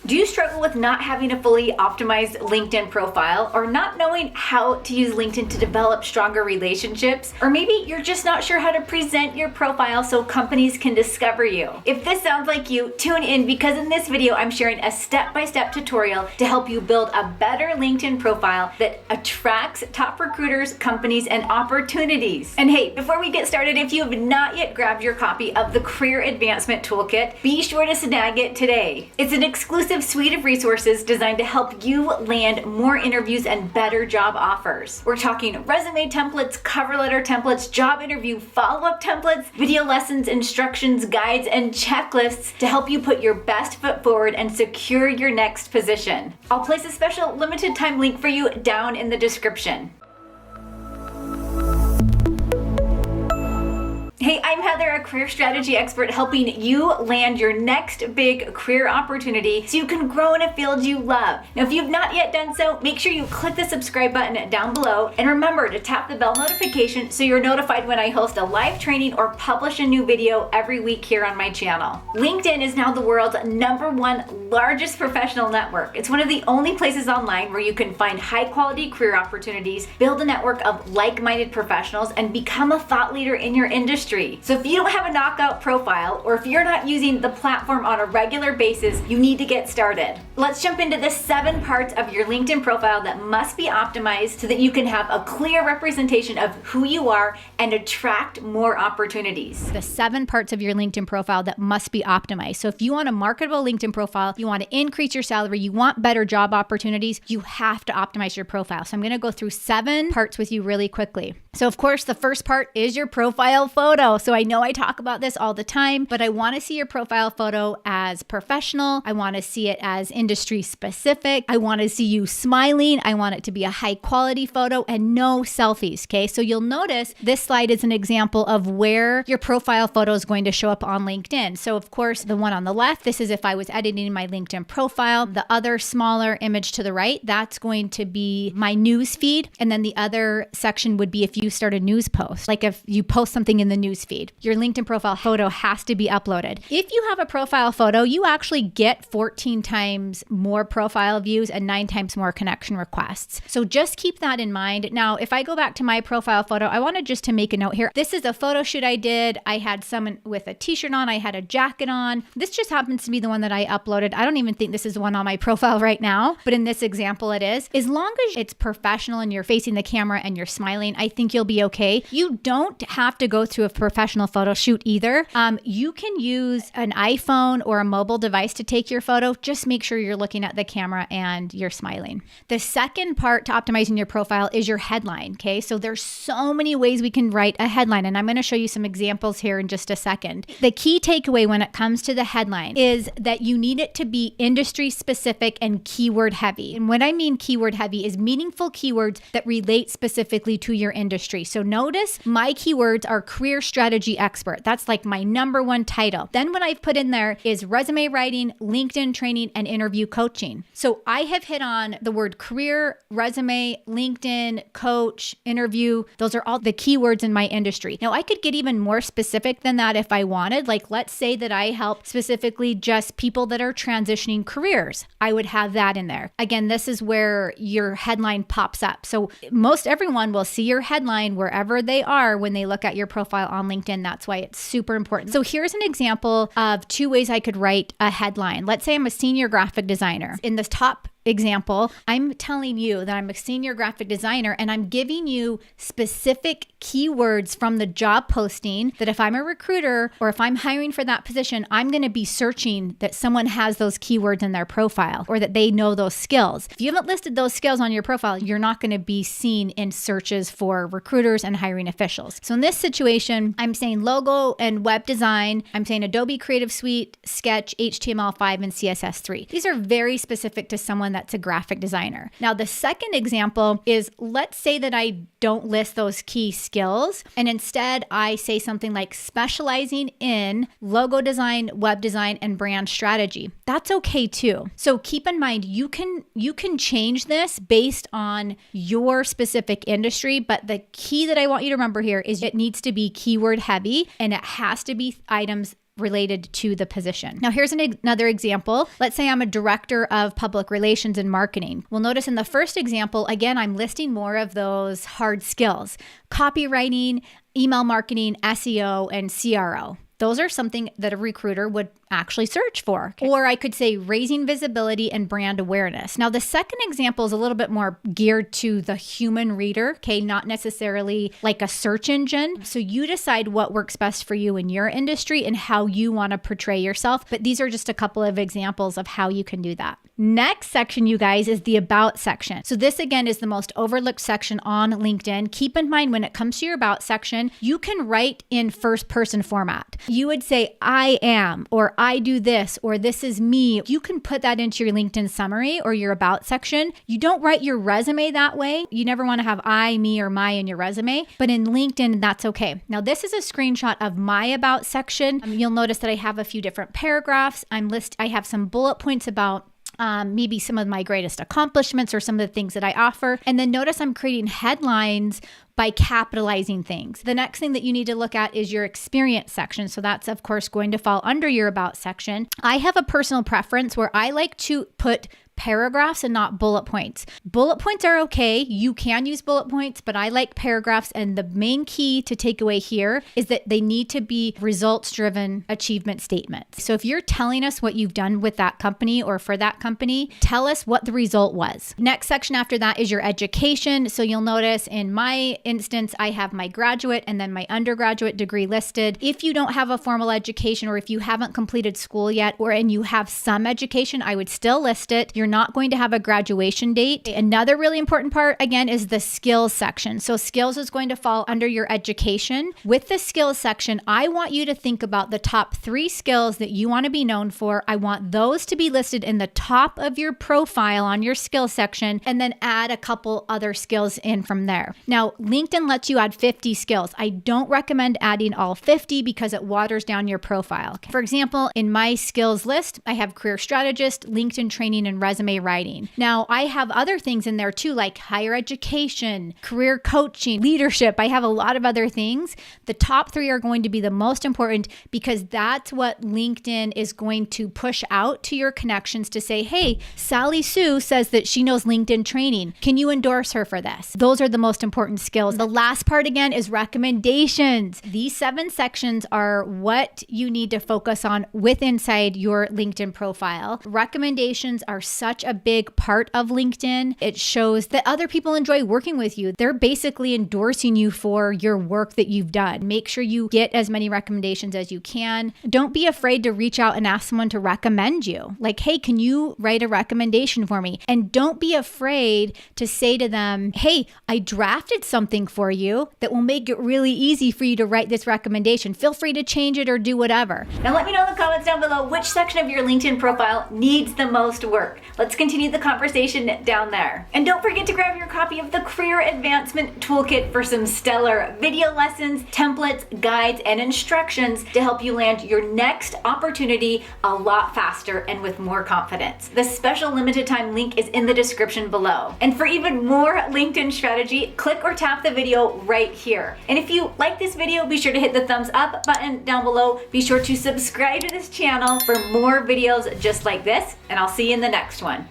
Do you struggle with not having a fully optimized LinkedIn profile, or not knowing how to use LinkedIn to develop stronger relationships? Or maybe you're just not sure how to present your profile so companies can discover you. If this sounds like you, tune in, because in this video I'm sharing a step-by-step tutorial to help you build a better LinkedIn profile that attracts top recruiters, companies, and opportunities. And hey, before we get started, if you have not yet grabbed your copy of the Career Advancement Toolkit, be sure to snag it today. It's an exclusive suite of resources designed to help you land more interviews and better job offers. We're talking resume templates, cover letter templates, job interview follow-up templates, video lessons, instructions, guides, and checklists to help you put your best foot forward and secure your next position. I'll place a special limited time link for you down in the description. Hey, I'm Heather, a career strategy expert, helping you land your next big career opportunity so you can grow in a field you love. Now, if you've not yet done so, make sure you click the subscribe button down below, and remember to tap the bell notification so you're notified when I host a live training or publish a new video every week here on my channel. LinkedIn is now the world's #1 largest professional network. It's one of the only places online where you can find high-quality career opportunities, build a network of like-minded professionals, and become a thought leader in your industry. So if you don't have a knockout profile, or if you're not using the platform on a regular basis, you need to get started. Let's jump into the 7 parts of your LinkedIn profile that must be optimized so that you can have a clear representation of who you are and attract more opportunities. The 7 parts of your LinkedIn profile that must be optimized. So if you want a marketable LinkedIn profile, you want to increase your salary, you want better job opportunities, you have to optimize your profile. So I'm going to go through 7 parts with you really quickly. So of course, the first part is your profile photo. So I know I talk about this all the time, but I want to see your profile photo as professional. I want to see it as industry specific. I want to see you smiling. I want it to be a high quality photo and no selfies. Okay. So you'll notice this slide is an example of where your profile photo is going to show up on LinkedIn. So of course, the one on the left, this is if I was editing my LinkedIn profile. The other smaller image to the right, that's going to be my news feed. And then the other section would be if you start a news post, like if you post something in the news feed, your LinkedIn profile photo has to be uploaded. If you have a profile photo, you actually get 14 times more profile views and 9 times more connection requests. So just keep that in mind. Now, if I go back to my profile photo, I wanted just to make a note here. This is a photo shoot I did. I had someone with a t-shirt on. I had a jacket on. This just happens to be the one that I uploaded. I don't even think this is the one on my profile right now, but in this example it is. As long as it's professional and you're facing the camera and you're smiling, I think you'll be okay. You don't have to go through a professional photo shoot either. You can use an iPhone or a mobile device to take your photo. Just make sure you're looking at the camera and you're smiling. The second part to optimizing your profile is your headline. Okay, so there's so many ways we can write a headline, and I'm going to show you some examples here in just a second. The key takeaway when it comes to the headline is that you need it to be industry specific and keyword heavy. And what I mean keyword heavy is meaningful keywords that relate specifically to your industry. So notice my keywords are career strategy expert. That's like my #1 title. Then what I've put in there is resume writing, LinkedIn training, and interview coaching. So I have hit on the word career, resume, LinkedIn, coach, interview. Those are all the keywords in my industry. Now I could get even more specific than that if I wanted. Like let's say that I help specifically just people that are transitioning careers. I would have that in there. Again, this is where your headline pops up. So most everyone will see your headline wherever they are when they look at your profile on LinkedIn. That's why it's super important. So here's an example of 2 ways I could write a headline. Let's say I'm a senior graphic designer. In the top example, I'm telling you that I'm a senior graphic designer and I'm giving you specific keywords from the job posting that if I'm a recruiter or if I'm hiring for that position, I'm going to be searching that someone has those keywords in their profile or that they know those skills. If you haven't listed those skills on your profile, you're not going to be seen in searches for recruiters and hiring officials. So in this situation, I'm saying logo and web design. I'm saying Adobe Creative Suite, Sketch, HTML5, and CSS3. These are very specific to someone that's a graphic designer. Now, the second example is, let's say that I don't list those key skills and instead I say something like specializing in logo design, web design, and brand strategy. That's okay too. So keep in mind, you can change this based on your specific industry, but the key that I want you to remember here is it needs to be keyword heavy and it has to be items related to the position. Now, here's another example. Let's say I'm a director of public relations and marketing. Well, notice in the first example, again, I'm listing more of those hard skills: copywriting, email marketing, SEO, and CRO. Those are something that a recruiter would actually search for. Okay. Or I could say raising visibility and brand awareness. Now, the second example is a little bit more geared to the human reader, okay, not necessarily like a search engine. So you decide what works best for you in your industry and how you want to portray yourself. But these are just a couple of examples of how you can do that. Next section, you guys, is the About section. So this, again, is the most overlooked section on LinkedIn. Keep in mind, when it comes to your About section, you can write in first person format. You would say, I am, or I do this, or this is me. You can put that into your LinkedIn summary or your About section. You don't write your resume that way. You never want to have I, me, or my in your resume, but in LinkedIn, that's okay. Now, this is a screenshot of my About section. You'll notice that I have a few different paragraphs. I have some bullet points about maybe some of my greatest accomplishments or some of the things that I offer. And then notice I'm creating headlines by capitalizing things. The next thing that you need to look at is your experience section. So that's, of course, going to fall under your About section. I have a personal preference where I like to put paragraphs and not bullet points. Bullet points are okay. You can use bullet points, but I like paragraphs. And the main key to take away here is that they need to be results-driven achievement statements. So if you're telling us what you've done with that company or for that company, tell us what the result was. Next section after that is your education. So you'll notice in my instance, I have my graduate and then my undergraduate degree listed. If you don't have a formal education, or if you haven't completed school yet, and you have some education, I would still list it. You're not going to have a graduation date. Another really important part, again, is the skills section. So skills is going to fall under your education. With the skills section, I want you to think about the top 3 skills that you want to be known for. I want those to be listed in the top of your profile on your skills section, and then add a couple other skills in from there. Now, LinkedIn lets you add 50 skills. I don't recommend adding all 50 because it waters down your profile. For example, in my skills list, I have career strategist, LinkedIn training, and resume writing. Now, I have other things in there too, like higher education, career coaching, leadership. I have a lot of other things. The top 3 are going to be the most important because that's what LinkedIn is going to push out to your connections to say, hey, Sally Sue says that she knows LinkedIn training. Can you endorse her for this? Those are the most important skills. The last part, again, is recommendations. These 7 sections are what you need to focus on inside your LinkedIn profile. Recommendations are such a big part of LinkedIn. It shows that other people enjoy working with you. They're basically endorsing you for your work that you've done. Make sure you get as many recommendations as you can. Don't be afraid to reach out and ask someone to recommend you. Like, hey, can you write a recommendation for me? And don't be afraid to say to them, hey, I drafted something for you that will make it really easy for you to write this recommendation. Feel free to change it or do whatever. Now let me know in the comments down below which section of your LinkedIn profile needs the most work. Let's continue the conversation down there. And don't forget to grab your copy of the Career Advancement Toolkit for some stellar video lessons, templates, guides, and instructions to help you land your next opportunity a lot faster and with more confidence. The special limited time link is in the description below. And for even more LinkedIn strategy, click or tap the video right here. And if you like this video, be sure to hit the thumbs up button down below. Be sure to subscribe to this channel for more videos just like this, and I'll see you in the next one.